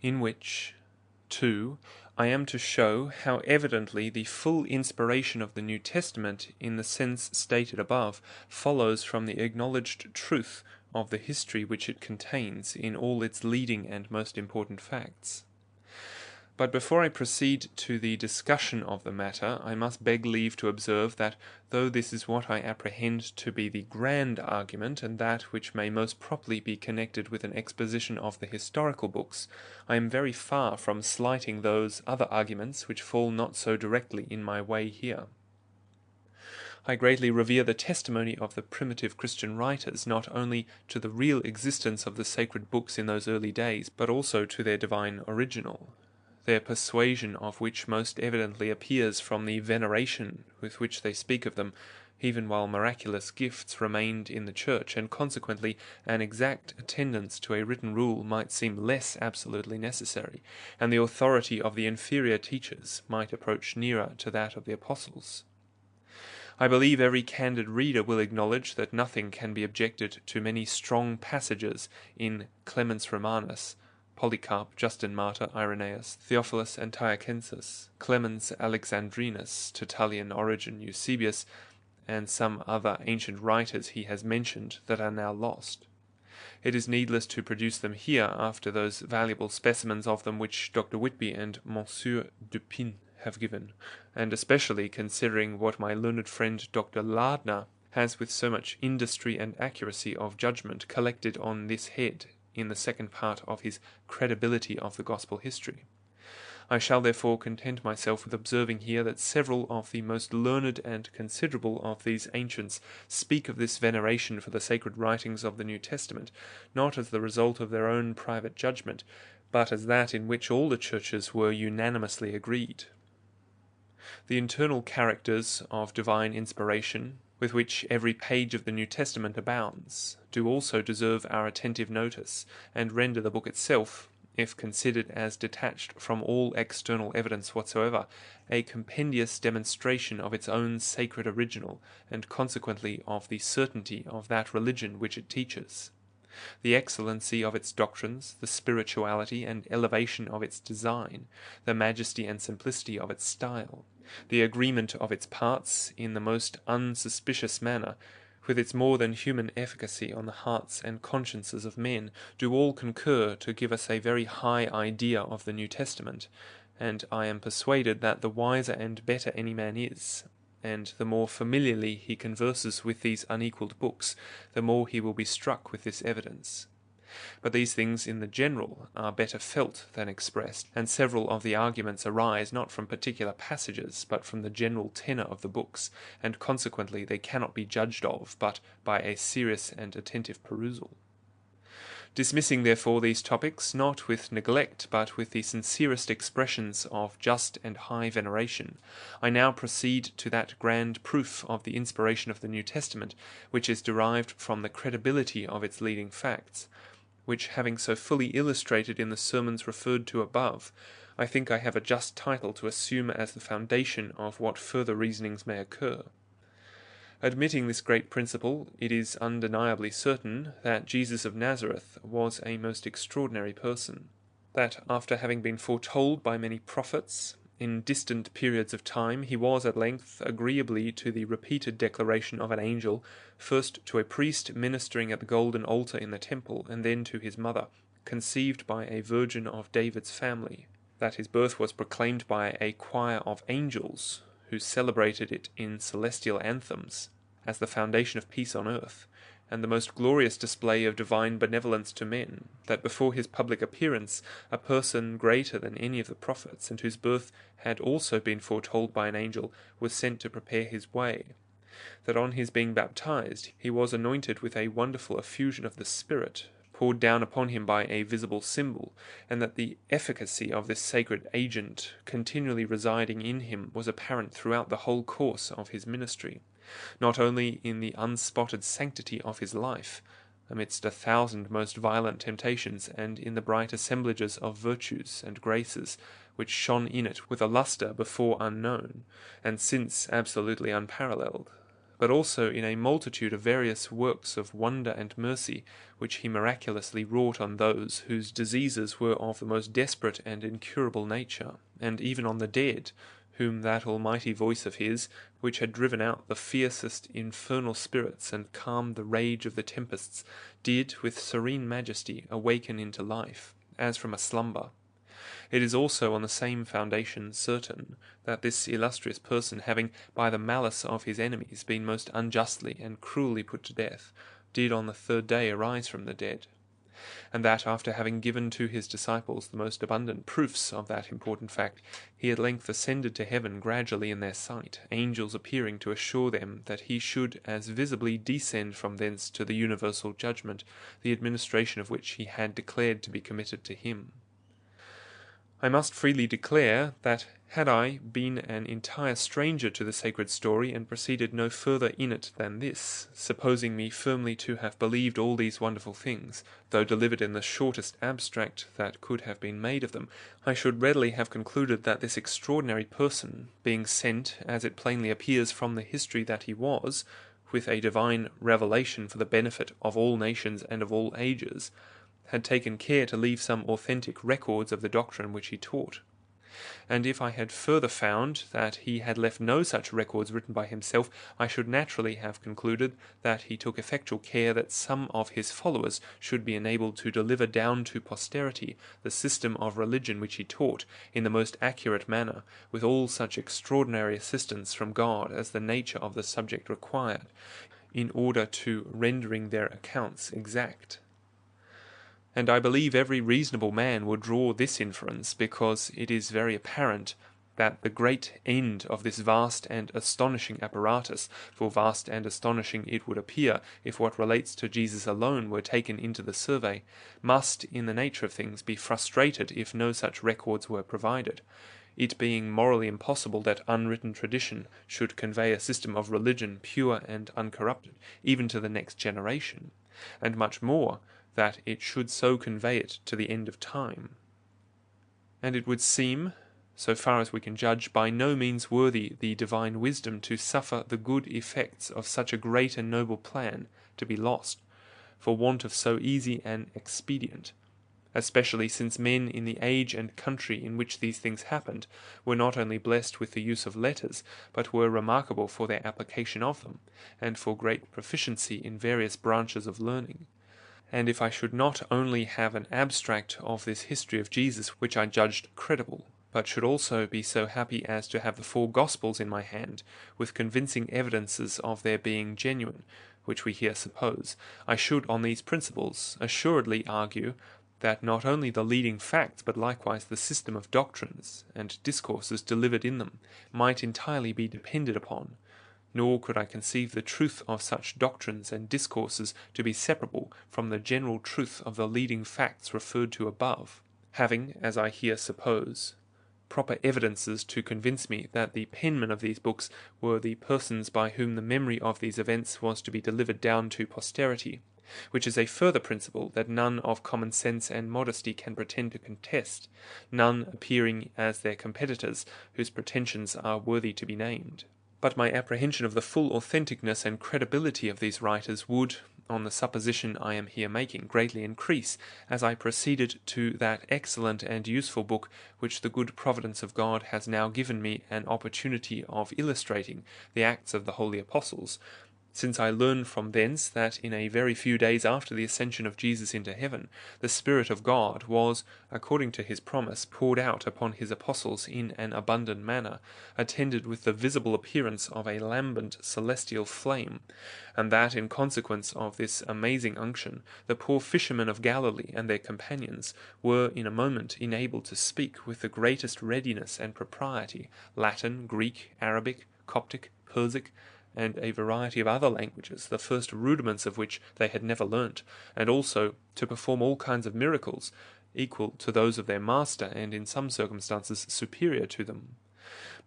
in which 2. I am to show how evidently the full inspiration of the New Testament, in the sense stated above, follows from the acknowledged truth of the history which it contains in all its leading and most important facts. But before I proceed to the discussion of the matter, I must beg leave to observe that, though this is what I apprehend to be the grand argument, and that which may most properly be connected with an exposition of the historical books, I am very far from slighting those other arguments which fall not so directly in my way here. I greatly revere the testimony of the primitive Christian writers, not only to the real existence of the sacred books in those early days, but also to their divine original, their persuasion of which most evidently appears from the veneration with which they speak of them, even while miraculous gifts remained in the Church, and consequently an exact attendance to a written rule might seem less absolutely necessary, and the authority of the inferior teachers might approach nearer to that of the apostles. I believe every candid reader will acknowledge that nothing can be objected to many strong passages in Clemens Romanus, Polycarp, Justin Martyr, Irenaeus, Theophilus Antiochensis, Clemens Alexandrinus, Tertullian, Origen, Eusebius, and some other ancient writers he has mentioned that are now lost. It is needless to produce them here after those valuable specimens of them which Dr. Whitby and Monsieur Dupin have given, and especially considering what my learned friend Dr. Lardner has with so much industry and accuracy of judgment collected on this head in the second part of his Credibility of the Gospel History. I shall therefore content myself with observing here that several of the most learned and considerable of these ancients speak of this veneration for the sacred writings of the New Testament, not as the result of their own private judgment, but as that in which all the churches were unanimously agreed. The internal characters of divine inspiration, with which every page of the New Testament abounds, do also deserve our attentive notice, and render the book itself, if considered as detached from all external evidence whatsoever, a compendious demonstration of its own sacred original, and consequently of the certainty of that religion which it teaches, the excellency of its doctrines, the spirituality and elevation of its design, the majesty and simplicity of its style, the agreement of its parts in the most unsuspicious manner, with its more than human efficacy on the hearts and consciences of men, do all concur to give us a very high idea of the New Testament, and I am persuaded that the wiser and better any man is, and the more familiarly he converses with these unequalled books, the more he will be struck with this evidence. But these things in the general are better felt than expressed, and several of the arguments arise not from particular passages, but from the general tenor of the books, and consequently they cannot be judged of but by a serious and attentive perusal. Dismissing therefore these topics, not with neglect, but with the sincerest expressions of just and high veneration, I now proceed to that grand proof of the inspiration of the New Testament, which is derived from the credibility of its leading facts, which, having so fully illustrated in the sermons referred to above, I think I have a just title to assume as the foundation of what further reasonings may occur. Admitting this great principle, it is undeniably certain that Jesus of Nazareth was a most extraordinary person, that after having been foretold by many prophets, in distant periods of time, he was at length, agreeably to the repeated declaration of an angel, first to a priest ministering at the golden altar in the temple, and then to his mother, conceived by a virgin of David's family, that his birth was proclaimed by a choir of angels, who celebrated it in celestial anthems, as the foundation of peace on earth, and the most glorious display of divine benevolence to men, that before his public appearance a person greater than any of the prophets, and whose birth had also been foretold by an angel, was sent to prepare his way, that on his being baptized he was anointed with a wonderful effusion of the Spirit, poured down upon him by a visible symbol, and that the efficacy of this sacred agent continually residing in him was apparent throughout the whole course of his ministry, not only in the unspotted sanctity of his life, amidst 1,000 most violent temptations, and in the bright assemblages of virtues and graces which shone in it with a lustre before unknown, and since absolutely unparalleled, but also in a multitude of various works of wonder and mercy, which he miraculously wrought on those whose diseases were of the most desperate and incurable nature, and even on the dead, whom that almighty voice of his, which had driven out the fiercest infernal spirits and calmed the rage of the tempests, did with serene majesty awaken into life, as from a slumber. It is also on the same foundation certain, that this illustrious person, having by the malice of his enemies been most unjustly and cruelly put to death, did on the third day arise from the dead, and that after having given to his disciples the most abundant proofs of that important fact, he at length ascended to heaven gradually in their sight, angels appearing to assure them that he should as visibly descend from thence to the universal judgment, the administration of which he had declared to be committed to him. I must freely declare that had I been an entire stranger to the sacred story and proceeded no further in it than this, supposing me firmly to have believed all these wonderful things, though delivered in the shortest abstract that could have been made of them, I should readily have concluded that this extraordinary person, being sent, as it plainly appears from the history that he was, with a divine revelation for the benefit of all nations and of all ages, had taken care to leave some authentic records of the doctrine which he taught. And if I had further found that he had left no such records written by himself, I should naturally have concluded that he took effectual care that some of his followers should be enabled to deliver down to posterity the system of religion which he taught in the most accurate manner, with all such extraordinary assistance from God as the nature of the subject required, in order to rendering their accounts exact. And I believe every reasonable man would draw this inference, because it is very apparent that the great end of this vast and astonishing apparatus, for vast and astonishing it would appear if what relates to Jesus alone were taken into the survey, must in the nature of things be frustrated if no such records were provided, it being morally impossible that unwritten tradition should convey a system of religion pure and uncorrupted, even to the next generation, and much more, that it should so convey it to the end of time. And it would seem, so far as we can judge, by no means worthy the divine wisdom to suffer the good effects of such a great and noble plan to be lost, for want of so easy an expedient, especially since men in the age and country in which these things happened were not only blessed with the use of letters, but were remarkable for their application of them, and for great proficiency in various branches of learning. And if I should not only have an abstract of this history of Jesus which I judged credible, but should also be so happy as to have the 4 Gospels in my hand, with convincing evidences of their being genuine, which we here suppose, I should on these principles assuredly argue that not only the leading facts, but likewise the system of doctrines and discourses delivered in them, might entirely be depended upon, nor could I conceive the truth of such doctrines and discourses to be separable from the general truth of the leading facts referred to above, having, as I here suppose, proper evidences to convince me that the penmen of these books were the persons by whom the memory of these events was to be delivered down to posterity, which is a further principle that none of common sense and modesty can pretend to contest, none appearing as their competitors whose pretensions are worthy to be named. But my apprehension of the full authenticness and credibility of these writers would, on the supposition I am here making, greatly increase, as I proceeded to that excellent and useful book which the good providence of God has now given me an opportunity of illustrating, the Acts of the Holy Apostles, since I learn from thence that in a very few days after the ascension of Jesus into heaven, the Spirit of God was, according to his promise, poured out upon his apostles in an abundant manner, attended with the visible appearance of a lambent celestial flame, and that in consequence of this amazing unction, the poor fishermen of Galilee and their companions were in a moment enabled to speak with the greatest readiness and propriety Latin, Greek, Arabic, Coptic, Persic, and a variety of other languages, the first rudiments of which they had never learnt, and also to perform all kinds of miracles, equal to those of their master, and in some circumstances superior to them.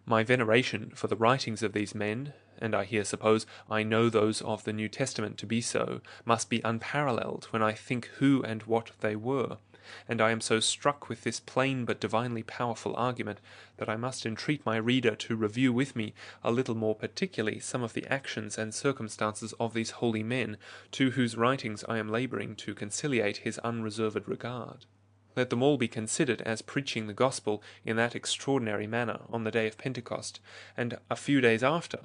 My veneration for the writings of these men, and I here suppose I know those of the New Testament to be so, must be unparalleled when I think who and what they were, And I am so struck with this plain but divinely powerful argument that I must entreat my reader to review with me a little more particularly some of the actions and circumstances of these holy men, to whose writings I am labouring to conciliate his unreserved regard. Let them all be considered as preaching the gospel in that extraordinary manner on the day of Pentecost, and a few days after,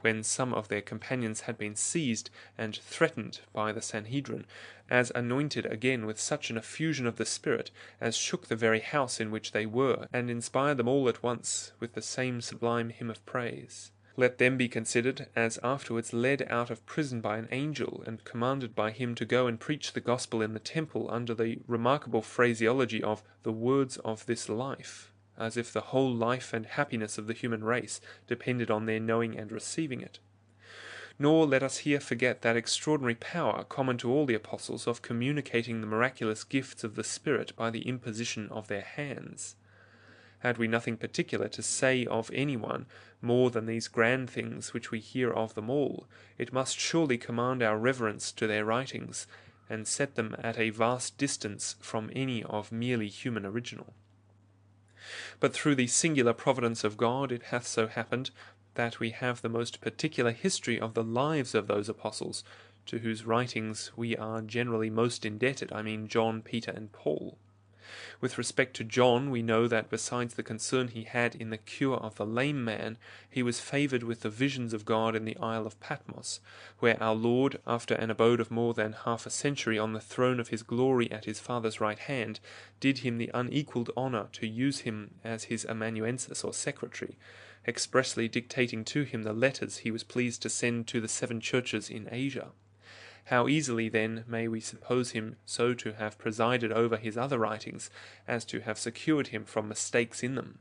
when some of their companions had been seized and threatened by the Sanhedrin, as anointed again with such an effusion of the Spirit as shook the very house in which they were, and inspired them all at once with the same sublime hymn of praise. Let them be considered as afterwards led out of prison by an angel, and commanded by him to go and preach the gospel in the temple under the remarkable phraseology of the words of this life, as if the whole life and happiness of the human race depended on their knowing and receiving it. Nor let us here forget that extraordinary power common to all the apostles of communicating the miraculous gifts of the Spirit by the imposition of their hands. Had we nothing particular to say of any one more than these grand things which we hear of them all, it must surely command our reverence to their writings, and set them at a vast distance from any of merely human original. But through the singular providence of God it hath so happened that we have the most particular history of the lives of those apostles, to whose writings we are generally most indebted, I mean John, Peter, and Paul. With respect to John, we know that besides the concern he had in the cure of the lame man, he was favoured with the visions of God in the Isle of Patmos, where our Lord, after an abode of more than half a century on the throne of his glory at his Father's right hand, did him the unequalled honour to use him as his amanuensis or secretary, expressly dictating to him the letters he was pleased to send to the 7 churches in Asia. How easily, then, may we suppose him so to have presided over his other writings, as to have secured him from mistakes in them.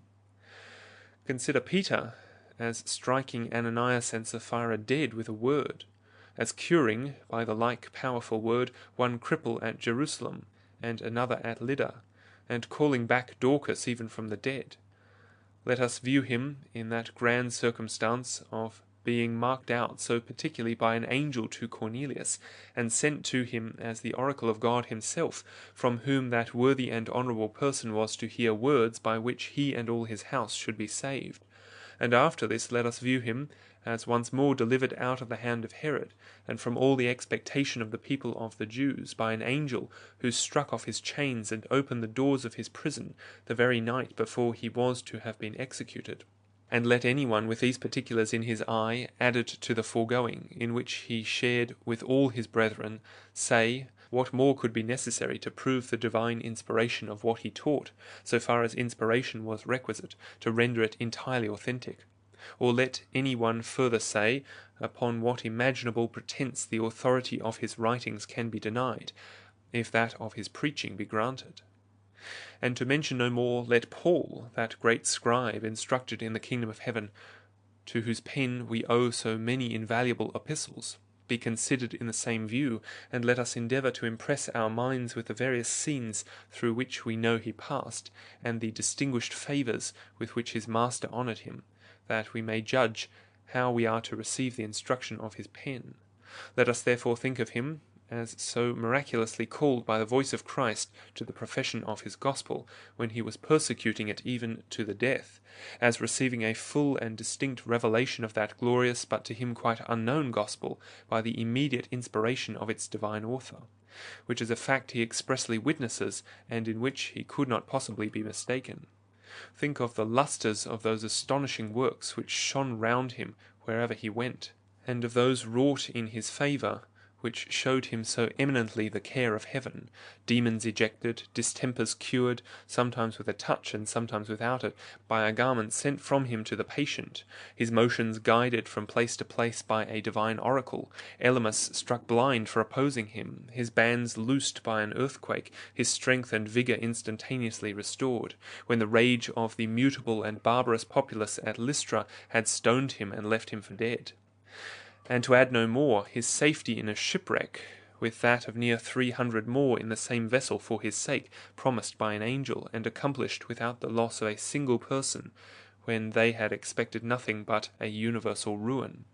Consider Peter as striking Ananias and Sapphira dead with a word, as curing, by the like powerful word, one cripple at Jerusalem, and another at Lydda, and calling back Dorcas even from the dead. Let us view him in that grand circumstance of being marked out so particularly by an angel to Cornelius, and sent to him as the oracle of God himself, from whom that worthy and honourable person was to hear words by which he and all his house should be saved. And after this let us view him as once more delivered out of the hand of Herod, and from all the expectation of the people of the Jews, by an angel who struck off his chains and opened the doors of his prison the very night before he was to have been executed. And let anyone with these particulars in his eye, added to the foregoing, in which he shared with all his brethren, say, what more could be necessary to prove the divine inspiration of what he taught, so far as inspiration was requisite, to render it entirely authentic? Or let any one further say, upon what imaginable pretence the authority of his writings can be denied, if that of his preaching be granted? And to mention no more, let Paul, that great scribe instructed in the kingdom of heaven, to whose pen we owe so many invaluable epistles, be considered in the same view, and let us endeavour to impress our minds with the various scenes through which we know he passed, and the distinguished favours with which his master honoured him, that we may judge how we are to receive the instruction of his pen. Let us therefore think of him as so miraculously called by the voice of Christ to the profession of his gospel, when he was persecuting it even to the death, as receiving a full and distinct revelation of that glorious but to him quite unknown gospel by the immediate inspiration of its divine author, which is a fact he expressly witnesses, and in which he could not possibly be mistaken. Think of the lustres of those astonishing works which shone round him wherever he went, and of those wrought in his favour, which showed him so eminently the care of heaven, demons ejected, distempers cured, sometimes with a touch and sometimes without it, by a garment sent from him to the patient, his motions guided from place to place by a divine oracle, Elymas struck blind for opposing him, his bands loosed by an earthquake, his strength and vigour instantaneously restored, when the rage of the mutable and barbarous populace at Lystra had stoned him and left him for dead. And to add no more, his safety in a shipwreck, with that of near 300 more in the same vessel for his sake, promised by an angel, and accomplished without the loss of a single person, when they had expected nothing but a universal ruin.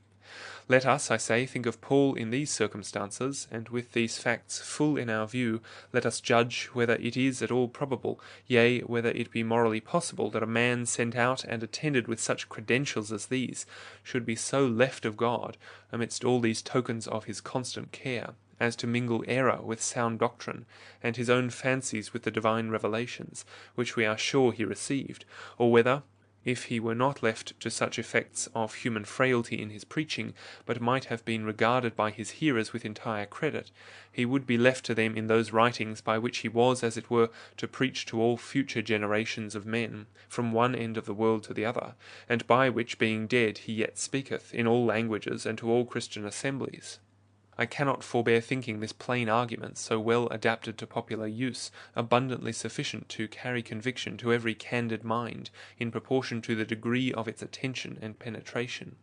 Let us, I say, think of Paul in these circumstances, and with these facts full in our view, let us judge whether it is at all probable, yea, whether it be morally possible, that a man sent out and attended with such credentials as these should be so left of God, amidst all these tokens of his constant care, as to mingle error with sound doctrine, and his own fancies with the divine revelations, which we are sure he received, or whether, if he were not left to such effects of human frailty in his preaching, but might have been regarded by his hearers with entire credit, he would be left to them in those writings by which he was, as it were, to preach to all future generations of men, from one end of the world to the other, and by which, being dead, he yet speaketh, in all languages, and to all Christian assemblies. I cannot forbear thinking this plain argument, so well adapted to popular use, abundantly sufficient to carry conviction to every candid mind, in proportion to the degree of its attention and penetration.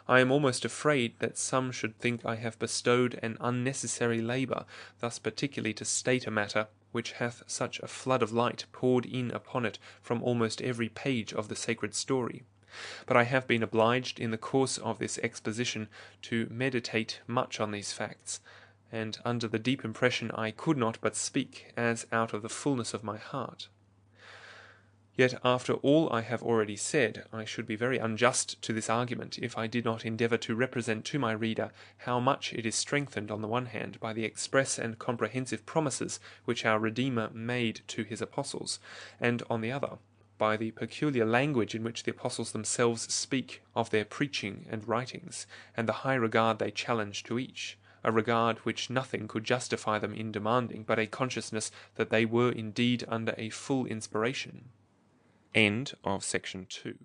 I am almost afraid that some should think I have bestowed an unnecessary labour, thus particularly to state a matter which hath such a flood of light poured in upon it from almost every page of the sacred story. But I have been obliged in the course of this exposition to meditate much on these facts, and under the deep impression I could not but speak as out of the fullness of my heart. Yet after all I have already said, I should be very unjust to this argument if I did not endeavour to represent to my reader how much it is strengthened on the one hand by the express and comprehensive promises which our Redeemer made to his apostles, and on the other, by the peculiar language in which the apostles themselves speak of their preaching and writings, and the high regard they challenge to each, a regard which nothing could justify them in demanding, but a consciousness that they were indeed under a full inspiration. End of section 2.